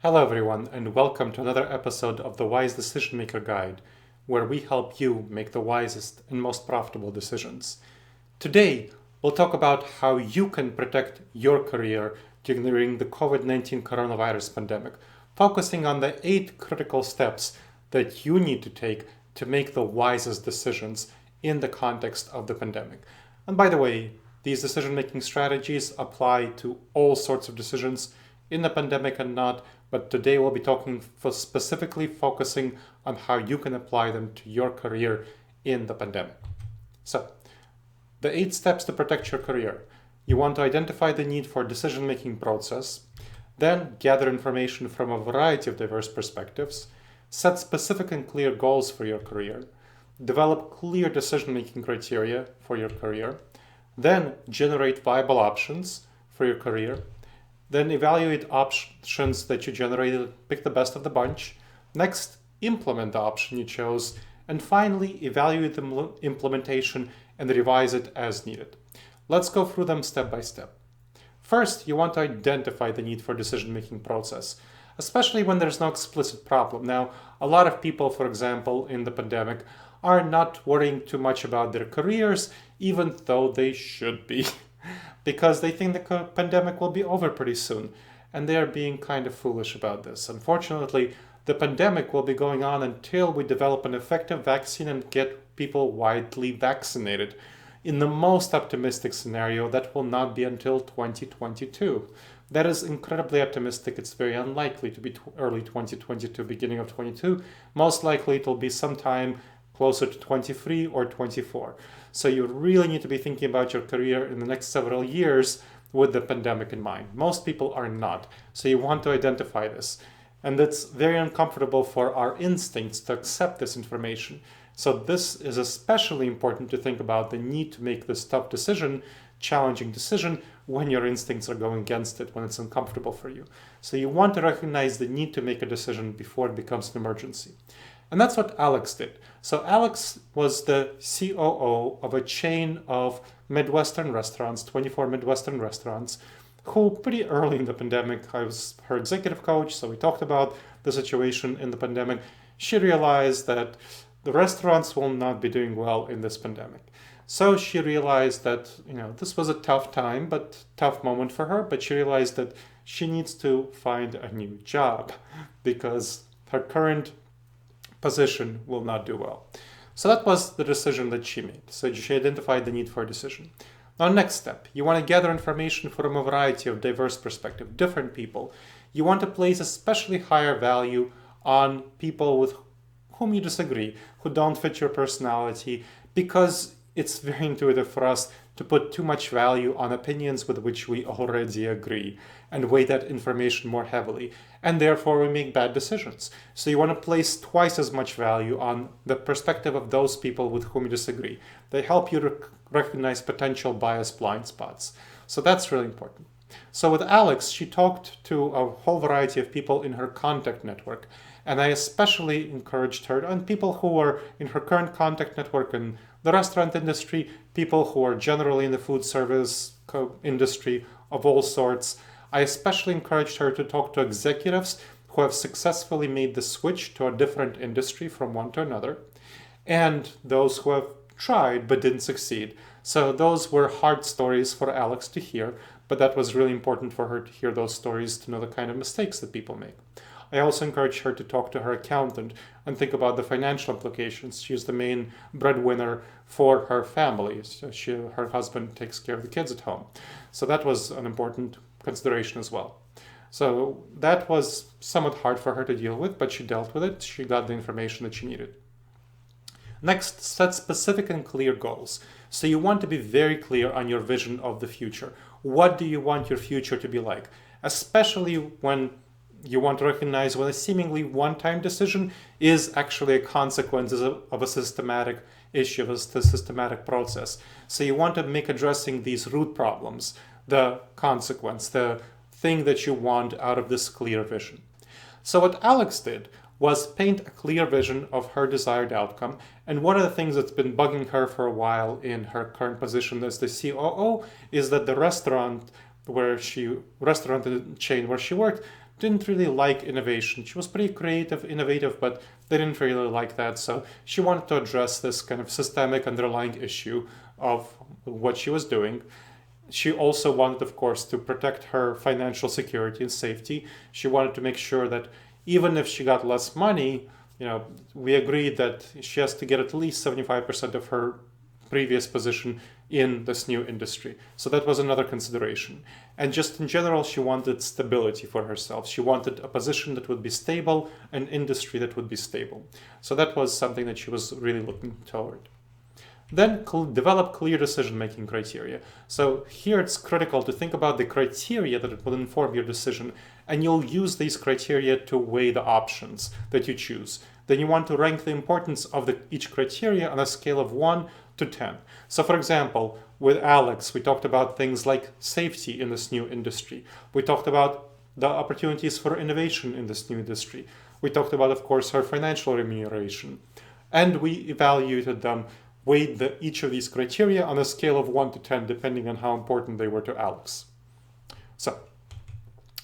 Hello, everyone, and welcome to another episode of the Wise Decision Maker Guide, where we help you make the wisest and most profitable decisions. Today, we'll talk about how you can protect your career during the COVID-19 coronavirus pandemic, focusing on the 8 critical steps that you need to take to make the wisest decisions in the context of the pandemic. And by the way, these decision-making strategies apply to all sorts of decisions in the pandemic and not, but today we'll be talking specifically focusing on how you can apply them to your career in the pandemic. So, the 8 steps to protect your career. You want to identify the need for decision-making process, then gather information from a variety of diverse perspectives, set specific and clear goals for your career, develop clear decision-making criteria for your career, then generate viable options for your career, then evaluate options that you generated, pick the best of the bunch. Next, implement the option you chose. And finally, evaluate the implementation and revise it as needed. Let's go through them step by step. First, you want to identify the need for decision-making process, especially when there's no explicit problem. Now, a lot of people, for example, in the pandemic, are not worrying too much about their careers, even though they should be. Because they think the pandemic will be over pretty soon, and they are being kind of foolish about this. Unfortunately, the pandemic will be going on until we develop an effective vaccine and get people widely vaccinated. In the most optimistic scenario, that will not be until 2022. That is incredibly optimistic. It's very unlikely to be early 2022, beginning of 22. Most likely it will be sometime closer to 23 or 24. So you really need to be thinking about your career in the next several years with the pandemic in mind. Most people are not. So you want to identify this. And it's very uncomfortable for our instincts to accept this information. So this is especially important to think about the need to make this tough decision, challenging decision, when your instincts are going against it, when it's uncomfortable for you. So you want to recognize the need to make a decision before it becomes an emergency. And that's what Alex did. So Alex was the COO of a chain of Midwestern restaurants, 24 Midwestern restaurants, who pretty early in the pandemic, I was her executive coach, so we talked about the situation in the pandemic. She realized that the restaurants will not be doing well in this pandemic. So she realized that, this was a tough time, but tough moment for her, but she realized that she needs to find a new job because her current position will not do well. So that was the decision that she made. So she identified the need for a decision. Now, next step, you want to gather information from a variety of diverse perspectives, different people. You want to place especially higher value on people with whom you disagree, who don't fit your personality, because it's very intuitive for us to put too much value on opinions with which we already agree and weigh that information more heavily. And therefore, we make bad decisions. So you want to place twice as much value on the perspective of those people with whom you disagree. They help you recognize potential bias blind spots. So that's really important. So with Alex, she talked to a whole variety of people in her contact network. And I especially encouraged her, and people who are in her current contact network in the restaurant industry, people who are generally in the food service industry of all sorts. I especially encouraged her to talk to executives who have successfully made the switch to a different industry from one to another, and those who have tried but didn't succeed. So those were hard stories for Alex to hear, but that was really important for her to hear those stories, to know the kind of mistakes that people make. I also encouraged her to talk to her accountant and think about the financial implications. She's the main breadwinner for her family. So her husband takes care of the kids at home. So that was an important consideration as well. So that was somewhat hard for her to deal with, but she dealt with it. She got the information that she needed. Next, set specific and clear goals. So you want to be very clear on your vision of the future. What do you want your future to be like? Especially when you want to recognize when a seemingly one-time decision is actually a consequence of a systematic issue, of a systematic process. So you want to make addressing these root problems, the consequence, the thing that you want out of this clear vision. So what Alex did was paint a clear vision of her desired outcome. And one of the things that's been bugging her for a while in her current position as the COO is that the restaurant chain where she worked didn't really like innovation. She was pretty creative, innovative, but they didn't really like that. So she wanted to address this kind of systemic underlying issue of what she was doing. She also wanted, of course, to protect her financial security and safety. She wanted to make sure that even if she got less money, we agreed that she has to get at least 75% of her previous position in this new industry. So that was another consideration. And just in general, she wanted stability for herself. She wanted a position that would be stable, an industry that would be stable. So that was something that she was really looking toward. Then develop clear decision-making criteria. So here it's critical to think about the criteria that will inform your decision, and you'll use these criteria to weigh the options that you choose. Then you want to rank the importance of each criteria on a scale of 1 to 10. So for example, with Alex, we talked about things like safety in this new industry. We talked about the opportunities for innovation in this new industry. We talked about, of course, her financial remuneration. And we evaluated them, weighed each of these criteria on a scale of 1 to 10, depending on how important they were to Alex. So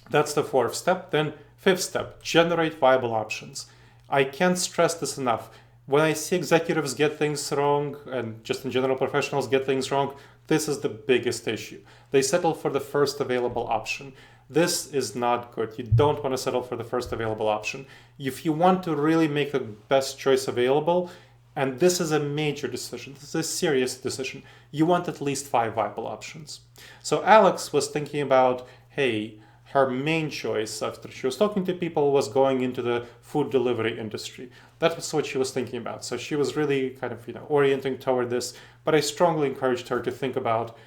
that's the fourth step. Then fifth step, generate viable options. I can't stress this enough. When I see executives get things wrong, and just in general professionals get things wrong, this is the biggest issue. They settle for the first available option. This is not good. You don't want to settle for the first available option. If you want to really make the best choice available, and this is a major decision, this is a serious decision, you want at least 5 viable options. So Alex was thinking about, hey, her main choice after she was talking to people was going into the food delivery industry. That was what she was thinking about. So she was really kind of orienting toward this, but I strongly encouraged her to think about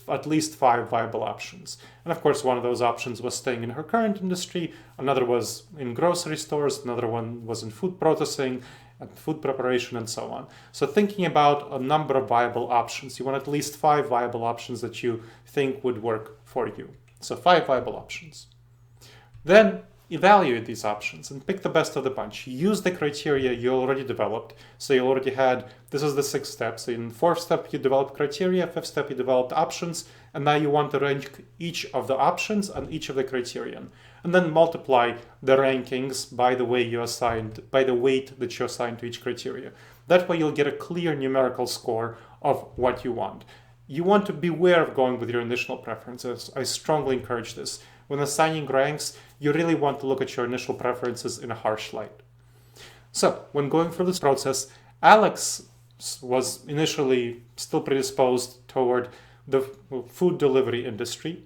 at least 5 viable options. And of course, one of those options was staying in her current industry, another was in grocery stores, another one was in food processing and food preparation and so on. So thinking about a number of viable options, you want at least 5 viable options that you think would work for you. So 5 viable options. Then evaluate these options and pick the best of the bunch. Use the criteria you already developed. So you already had, this is the 6th step. So in the 4th step, you develop criteria, 5th step, you developed options, and now you want to rank each of the options and each of the criterion. And then multiply the rankings by the way you assigned, by the weight that you assign to each criteria. That way you'll get a clear numerical score of what you want. You want to beware of going with your initial preferences. I strongly encourage this. When assigning ranks, you really want to look at your initial preferences in a harsh light. So, when going through this process, Alex was initially still predisposed toward the food delivery industry,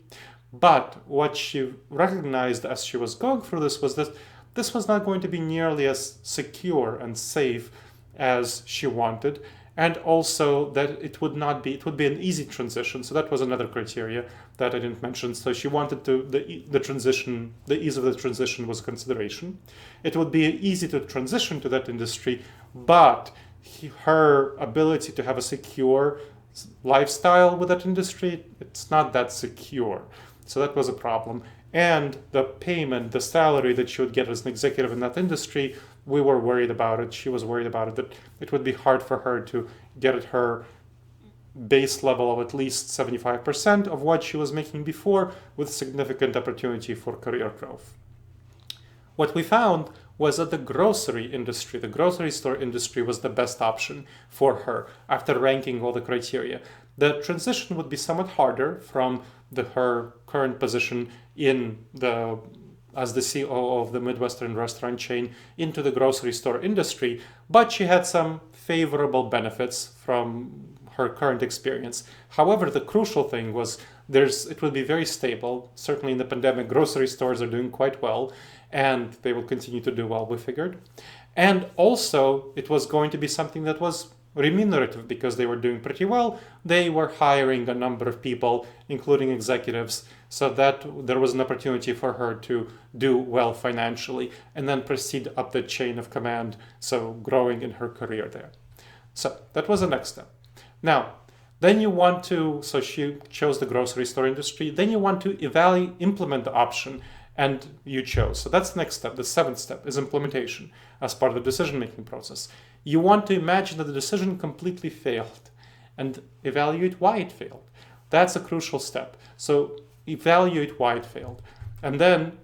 but what she recognized as she was going through this was that this was not going to be nearly as secure and safe as she wanted, and also that it would be an easy transition. So that was another criteria that I didn't mention. So she wanted the ease of the transition was a consideration. It would be easy to transition to that industry, but her ability to have a secure lifestyle with that industry, it's not that secure. So that was a problem. And the payment, the salary that she would get as an executive in that industry, we were worried about it. She was worried about it, that it would be hard for her to get at her base level of at least 75% of what she was making before, with significant opportunity for career growth. What we found was that the grocery industry, the grocery store industry, was the best option for her after ranking all the criteria. The transition would be somewhat harder from her current position as the CEO of the Midwestern restaurant chain into the grocery store industry, but she had some favorable benefits from her current experience. However, the crucial thing was it will be very stable. Certainly in the pandemic, grocery stores are doing quite well, and they will continue to do well, we figured. And also, it was going to be something that was remunerative because they were doing pretty well. They were hiring a number of people, including executives, so that there was an opportunity for her to do well financially and then proceed up the chain of command, so growing in her career there. So that was the next step. Now, then so she chose the grocery store industry, then you want to implement the option, and you chose. So that's the next step. The 7th step is implementation as part of the decision-making process. You want to imagine that the decision completely failed and evaluate why it failed. That's a crucial step. So evaluate why it failed. And then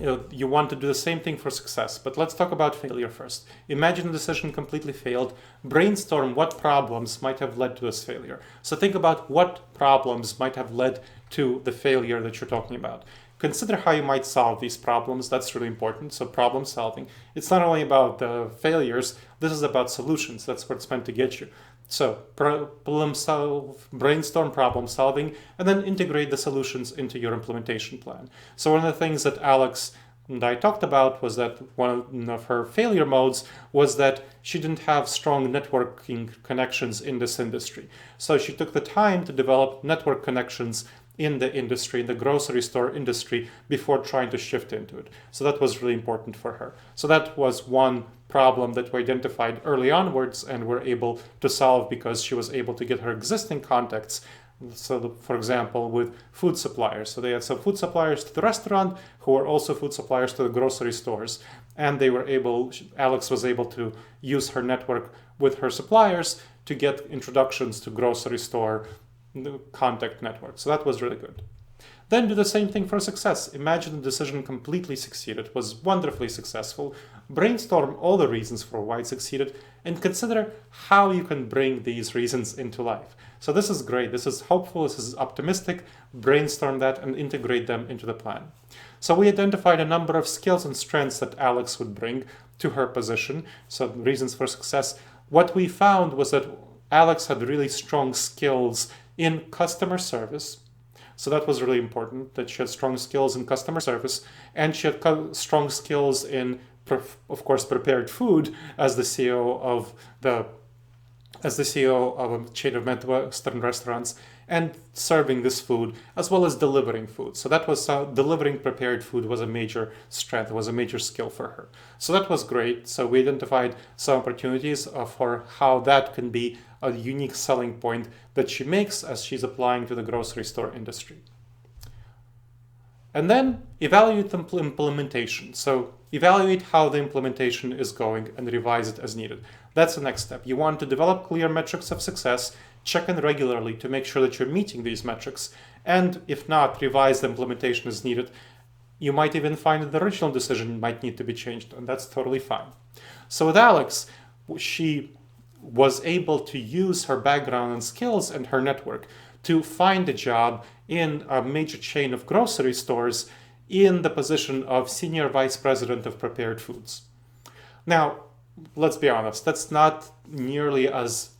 You want to do the same thing for success. But let's talk about failure first. Imagine a decision completely failed. Brainstorm what problems might have led to this failure. So think about what problems might have led to the failure that you're talking about. Consider how you might solve these problems. That's really important. So problem solving. It's not only about the failures. This is about solutions. That's what it's meant to get you. So problem solve, brainstorm problem solving, and then integrate the solutions into your implementation plan. So one of the things that Alex and I talked about was that one of her failure modes was that she didn't have strong networking connections in this industry. So she took the time to develop network connections in the industry, in the grocery store industry, before trying to shift into it. So that was really important for her. So that was one problem that we identified early onwards and were able to solve because she was able to get her existing contacts. So, for example, with food suppliers. So they had some food suppliers to the restaurant who were also food suppliers to the grocery stores. And they were able, Alex was able to use her network with her suppliers to get introductions to grocery store contact network. So that was really good. Then do the same thing for success. Imagine the decision completely succeeded, was wonderfully successful. Brainstorm all the reasons for why it succeeded and consider how you can bring these reasons into life. So this is great. This is hopeful. This is optimistic. Brainstorm that and integrate them into the plan. So we identified a number of skills and strengths that Alex would bring to her position. So reasons for success. What we found was that Alex had really strong skills in customer service. So that was really important, that she had strong skills in customer service, and she had strong skills in, of course, prepared food as the CEO of a chain of Midwestern restaurants, and serving this food as well as delivering food. So that was delivering prepared food was a major strength, was a major skill for her. So that was great. So we identified some opportunities for how that can be a unique selling point that she makes as she's applying to the grocery store industry. And then evaluate the implementation. So evaluate how the implementation is going and revise it as needed. That's the next step. You want to develop clear metrics of success, check in regularly to make sure that you're meeting these metrics, and if not, revise the implementation as needed. You might even find that the original decision might need to be changed, and that's totally fine. So with Alex, she was able to use her background and skills and her network to find a job in a major chain of grocery stores in the position of Senior Vice President of Prepared Foods. Now, let's be honest, that's not nearly as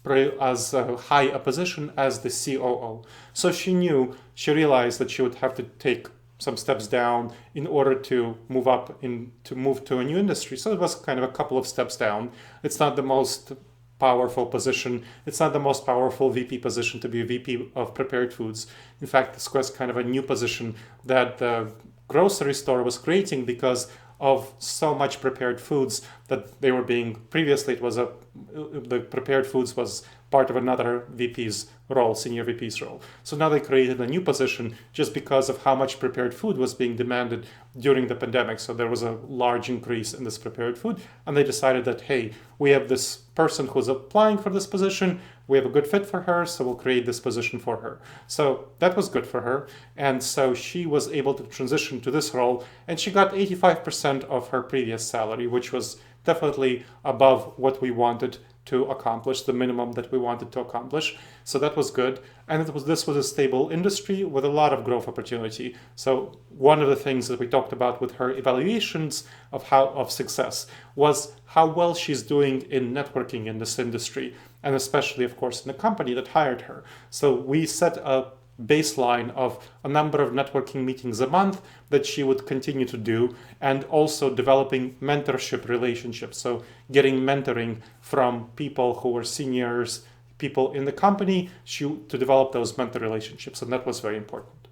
high a position as the COO. So she realized that she would have to take some steps down in order to move up to move to a new industry. So it was kind of a couple of steps down. It's not the most powerful position. It's not the most powerful VP position to be a VP of prepared foods. In fact, this was kind of a new position that the grocery store was creating because of so much prepared foods that they were being previously the prepared foods was part of another VP's role, senior VP's role. So now they created a new position just because of how much prepared food was being demanded during the pandemic. So there was a large increase in this prepared food, and they decided that, hey, we have this person who's applying for this position, we have a good fit for her, so we'll create this position for her. So that was good for her, and so she was able to transition to this role, and she got 85% of her previous salary, which was definitely above what we wanted to accomplish, the minimum that we wanted to accomplish. So that was good. And this was a stable industry with a lot of growth opportunity. So one of the things that we talked about with her evaluations of success was how well she's doing in networking in this industry, and especially, of course, in the company that hired her. So we set a baseline of a number of networking meetings a month that she would continue to do, and also developing mentorship relationships. So getting mentoring from people who were seniors, people in the company, to develop those mentor relationships. And that was very important.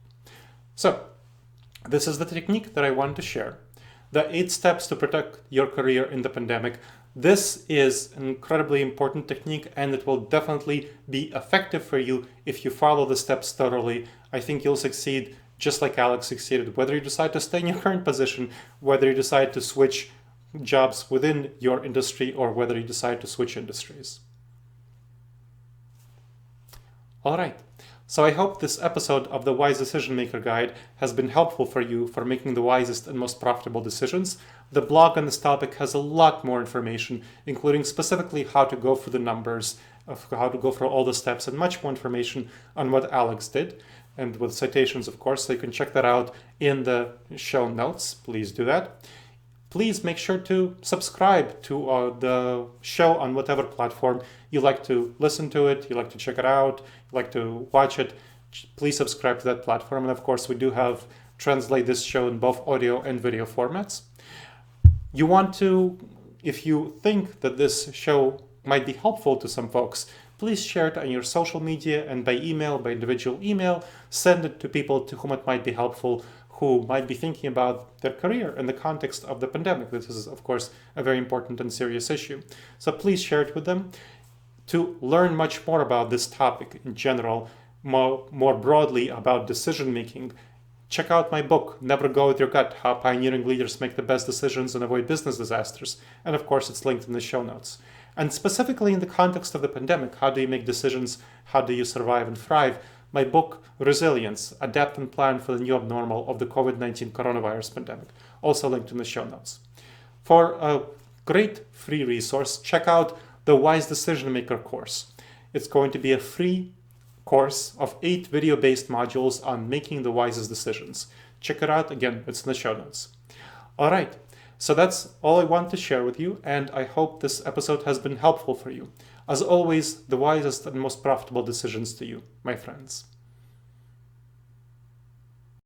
So this is the technique that I want to share. The 8 steps to protect your career in the pandemic. This is an incredibly important technique, and it will definitely be effective for you if you follow the steps thoroughly. I think you'll succeed just like Alex succeeded, whether you decide to stay in your current position, whether you decide to switch jobs within your industry, or whether you decide to switch industries. All right. So I hope this episode of the Wise Decision Maker Guide has been helpful for you for making the wisest and most profitable decisions. The blog on this topic has a lot more information, including specifically how to go through the numbers, of how to go through all the steps, and much more information on what Alex did, and with citations, of course, so you can check that out in the show notes. Please do that. Please make sure to subscribe to the show on whatever platform you like to listen to it, you like to check it out, you like to watch it. Please subscribe to that platform. And of course, we do have translate this show in both audio and video formats. You want to, if you think that this show might be helpful to some folks, please share it on your social media and by email, by individual email. Send it to people to whom it might be helpful, who might be thinking about their career in the context of the pandemic. This is, of course, a very important and serious issue. So please share it with them. To learn much more about this topic in general, more broadly about decision making, check out my book, Never Go With Your Gut, How Pioneering Leaders Make the Best Decisions and Avoid Business Disasters. And of course, it's linked in the show notes. And specifically in the context of the pandemic, how do you make decisions? How do you survive and thrive? My book, Resilience, Adapt and Plan for the New Abnormal of the COVID-19 Coronavirus Pandemic, also linked in the show notes. For a great free resource, check out the Wise Decision Maker course. It's going to be a free course of 8 video-based modules on making the wisest decisions. Check it out. Again, it's in the show notes. All right. So that's all I want to share with you, and I hope this episode has been helpful for you. As always, the wisest and most profitable decisions to you, my friends.